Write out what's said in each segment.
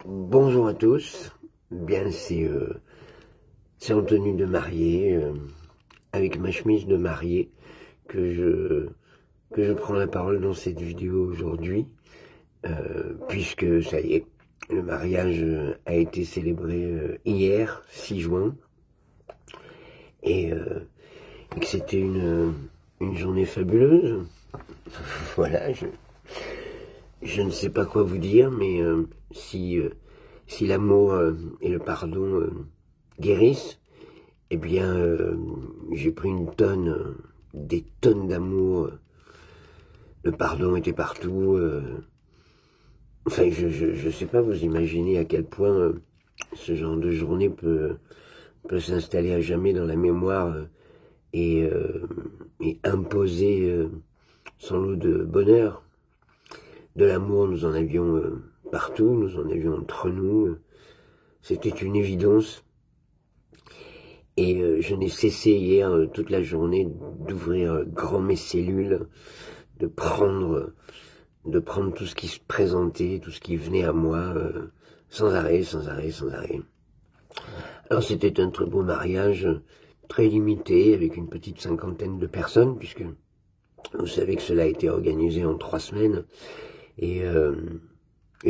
Bonjour à tous, bien c'est en tenue de mariée, avec ma chemise de mariée que je prends la parole dans cette vidéo aujourd'hui, puisque ça y est, le mariage a été célébré hier, 6 juin, et que c'était une journée fabuleuse. Voilà, je ne sais pas quoi vous dire, mais si l'amour et le pardon guérissent, eh bien, j'ai pris des tonnes d'amour. Le pardon était partout. Enfin, je sais pas, vous imaginez à quel point ce genre de journée peut s'installer à jamais dans la mémoire et imposer son lot de bonheur. De l'amour, nous en avions partout, nous en avions entre nous. C'était une évidence. Et je n'ai cessé hier, toute la journée, d'ouvrir grand mes cellules, de prendre tout ce qui se présentait, tout ce qui venait à moi, sans arrêt, sans arrêt, sans arrêt. Alors c'était un très beau mariage, très limité, avec une petite cinquantaine de personnes, puisque vous savez que cela a été organisé en 3 semaines. Et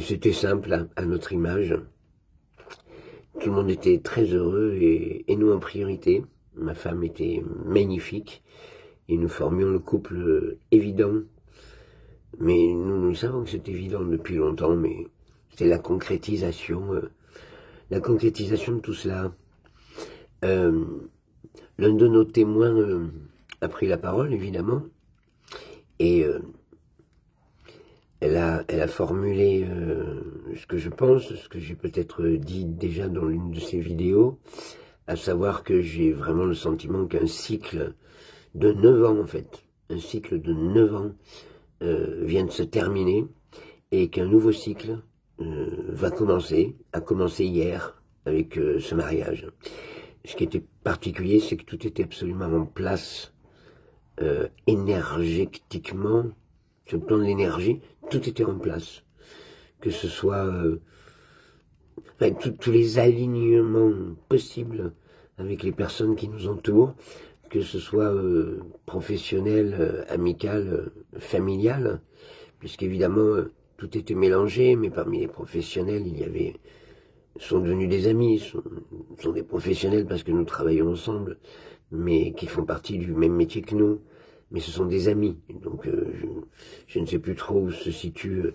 c'était simple, à notre image. Tout le monde était très heureux et nous en priorité. Ma femme était magnifique et nous formions le couple évident. Mais nous savons que c'est évident depuis longtemps, mais c'est la concrétisation de tout cela. L'un de nos témoins a pris la parole, évidemment, et elle a formulé ce que je pense, ce que j'ai peut-être dit déjà dans l'une de ses vidéos, à savoir que j'ai vraiment le sentiment qu'un cycle de 9 ans, en fait, un cycle de 9 ans vient de se terminer et qu'un nouveau cycle a commencé hier avec ce mariage. Ce qui était particulier, c'est que tout était absolument en place énergétiquement, sur le plan de l'énergie, tout était en place. Que ce soit enfin, tous les alignements possibles avec les personnes qui nous entourent, que ce soit professionnel, amical, familial, puisqu'évidemment tout était mélangé, mais parmi les professionnels, sont devenus des amis, sont des professionnels parce que nous travaillons ensemble, mais qui font partie du même métier que nous, mais ce sont des amis. Donc je ne sais plus trop où se situe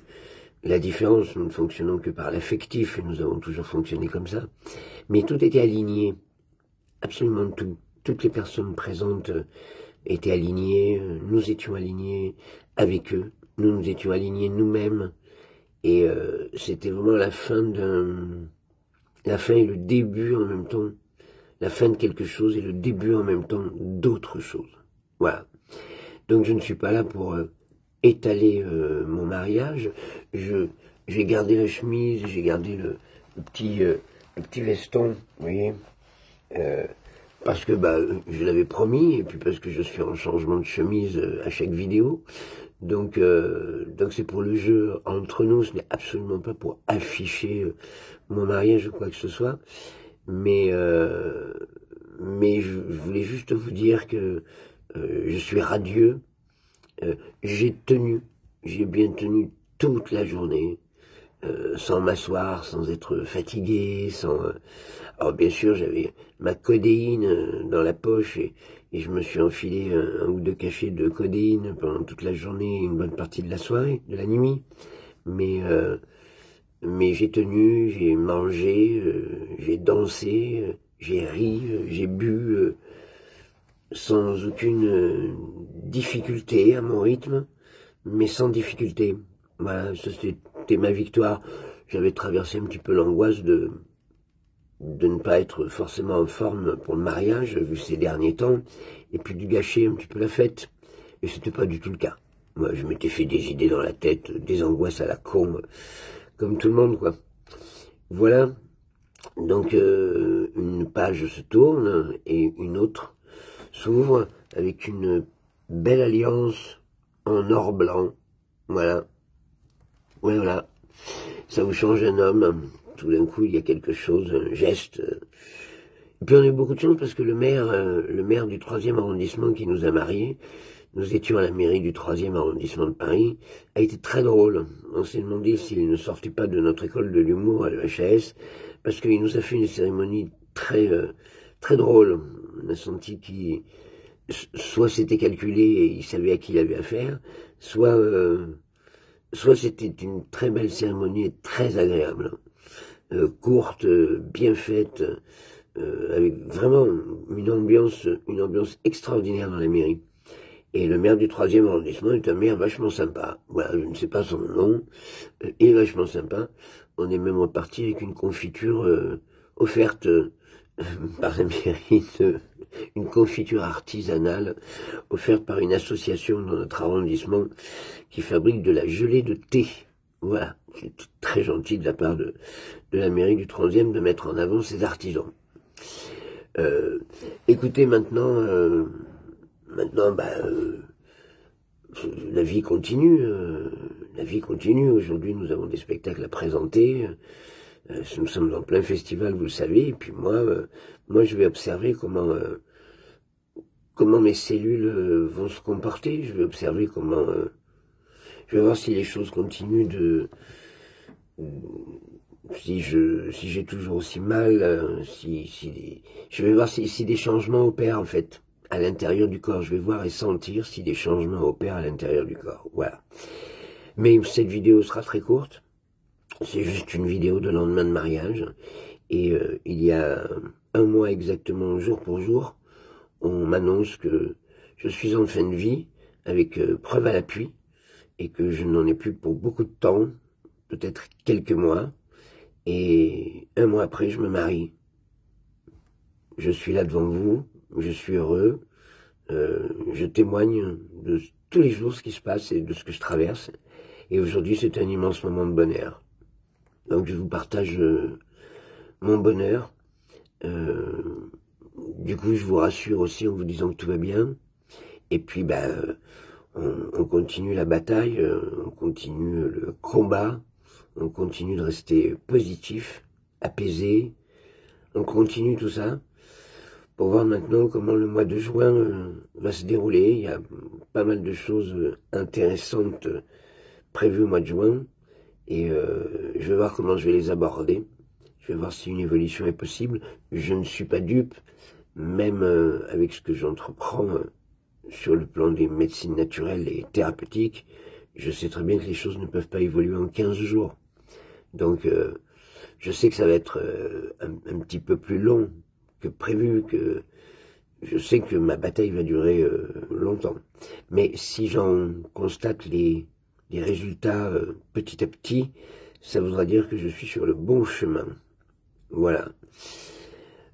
la différence. Nous ne fonctionnons que par l'affectif et nous avons toujours fonctionné comme ça. Mais tout était aligné, absolument tout. Toutes les personnes présentes étaient alignées, nous étions alignés avec eux, nous nous étions alignés nous-mêmes. Et c'était vraiment la fin et le début en même temps. La fin de quelque chose et le début en même temps d'autre chose. Voilà. Donc je ne suis pas là pour étaler mon mariage. J'ai gardé la chemise, j'ai gardé le petit veston, vous voyez, parce que je l'avais promis, et puis parce que je suis en changement de chemise à chaque vidéo. Donc c'est pour le jeu entre nous, ce n'est absolument pas pour afficher mon mariage ou quoi que ce soit. Mais je voulais juste vous dire que je suis radieux. J'ai bien tenu toute la journée, sans m'asseoir, sans être fatigué, alors bien sûr, j'avais ma codéine dans la poche et je me suis enfilé un ou 2 cachets de codéine pendant toute la journée, une bonne partie de la soirée, de la nuit. Mais j'ai tenu, j'ai mangé, j'ai dansé, j'ai ri, j'ai bu, sans aucune difficulté à mon rythme, mais sans difficulté. Voilà, ça c'était ma victoire. J'avais traversé un petit peu l'angoisse de ne pas être forcément en forme pour le mariage, vu ces derniers temps, et puis de gâcher un petit peu la fête. Et c'était pas du tout le cas. Moi, je m'étais fait des idées dans la tête, des angoisses à la con, comme tout le monde, quoi. Voilà. Donc, une page se tourne et une autre s'ouvre avec une belle alliance en or blanc. Voilà. Ouais, voilà. Ça vous change un homme tout d'un coup, il y a quelque chose, un geste. Et puis on a eu beaucoup de chance parce que le maire du 3e arrondissement qui nous a mariés, nous étions à la mairie du 3e arrondissement de Paris, a été très drôle. On s'est demandé s'il ne sortait pas de notre école de l'humour à l'EHAS, parce qu'il nous a fait une cérémonie très drôle. On a senti qu'il, soit c'était calculé et il savait à qui il avait affaire, soit c'était une très belle cérémonie et très agréable. Courte, bien faite, avec vraiment une ambiance extraordinaire dans la mairie. Et le maire du 3e arrondissement est un maire vachement sympa. Voilà, je ne sais pas son nom, il est vachement sympa. On est même reparti avec une confiture offerte par la mairie, une confiture artisanale offerte par une association dans notre arrondissement qui fabrique de la gelée de thé. Voilà, c'est très gentil de la part de la mairie du 3e de mettre en avant ses artisans. Écoutez, maintenant, la vie continue. Aujourd'hui, nous avons des spectacles à présenter. Nous sommes en plein festival, vous le savez. Et puis moi, je vais observer comment mes cellules vont se comporter. Je vais observer je vais voir si les choses continuent si j'ai toujours aussi mal, je vais voir si des changements opèrent en fait à l'intérieur du corps. Je vais voir et sentir si des changements opèrent à l'intérieur du corps. Voilà. Mais cette vidéo sera très courte. C'est juste une vidéo de lendemain de mariage. Et il y a un mois exactement, jour pour jour, on m'annonce que je suis en fin de vie, avec preuve à l'appui, et que je n'en ai plus pour beaucoup de temps, peut-être quelques mois. Et un mois après, je me marie. Je suis là devant vous, je suis heureux, je témoigne de tous les jours ce qui se passe et de ce que je traverse. Et aujourd'hui, c'est un immense moment de bonheur. Donc, je vous partage mon bonheur. Du coup, je vous rassure aussi en vous disant que tout va bien. Et puis, on continue la bataille, on continue le combat, on continue de rester positif, apaisé, on continue tout ça pour voir maintenant comment le mois de juin va se dérouler. Il y a pas mal de choses intéressantes prévues au mois de juin et je vais voir comment je vais les aborder. Je vais voir si une évolution est possible. Je ne suis pas dupe, même avec ce que j'entreprends sur le plan des médecines naturelles et thérapeutiques. Je sais très bien que les choses ne peuvent pas évoluer en 15 jours. Donc, je sais que ça va être un petit peu plus long que prévu, que je sais que ma bataille va durer longtemps. Mais si j'en constate les résultats petit à petit, ça voudra dire que je suis sur le bon chemin. Voilà.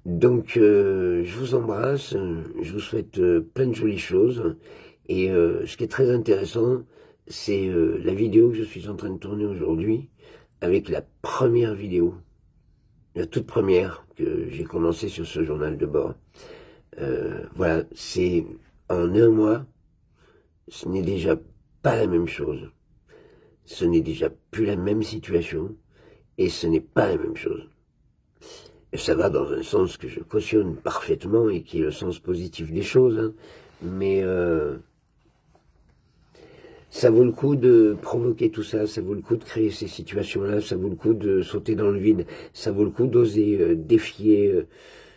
Donc, je vous embrasse, je vous souhaite plein de jolies choses. Et ce qui est très intéressant, c'est la vidéo que je suis en train de tourner aujourd'hui, avec la première vidéo, la toute première que j'ai commencé sur ce journal de bord. Voilà, c'est en un mois, ce n'est déjà pas la même chose. Ce n'est déjà plus la même situation, et ce n'est pas la même chose. Et ça va dans un sens que je cautionne parfaitement, et qui est le sens positif des choses, hein. Mais ça vaut le coup de provoquer tout ça, ça vaut le coup de créer ces situations-là, ça vaut le coup de sauter dans le vide, ça vaut le coup d'oser défier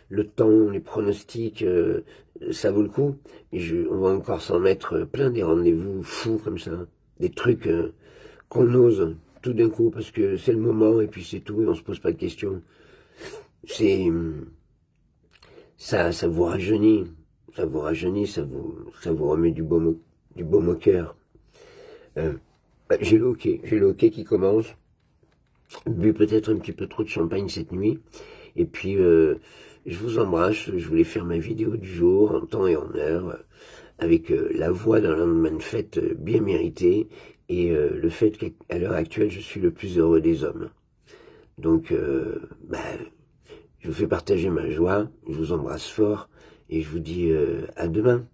le temps, les pronostics, ça vaut le coup. Et on va encore s'en mettre plein des rendez-vous fous comme ça, des trucs qu'on ose tout d'un coup parce que c'est le moment et puis c'est tout et on se pose pas de questions. Ça vous rajeunit, ça vous remet du baume au cœur. J'ai le hockey qui commence, bu peut-être un petit peu trop de champagne cette nuit, et puis je vous embrasse. Je voulais faire ma vidéo du jour en temps et en heure, avec la voix d'un lendemain de fête bien mérité, et le fait qu'à l'heure actuelle je suis le plus heureux des hommes. Donc je vous fais partager ma joie, je vous embrasse fort, et je vous dis à demain.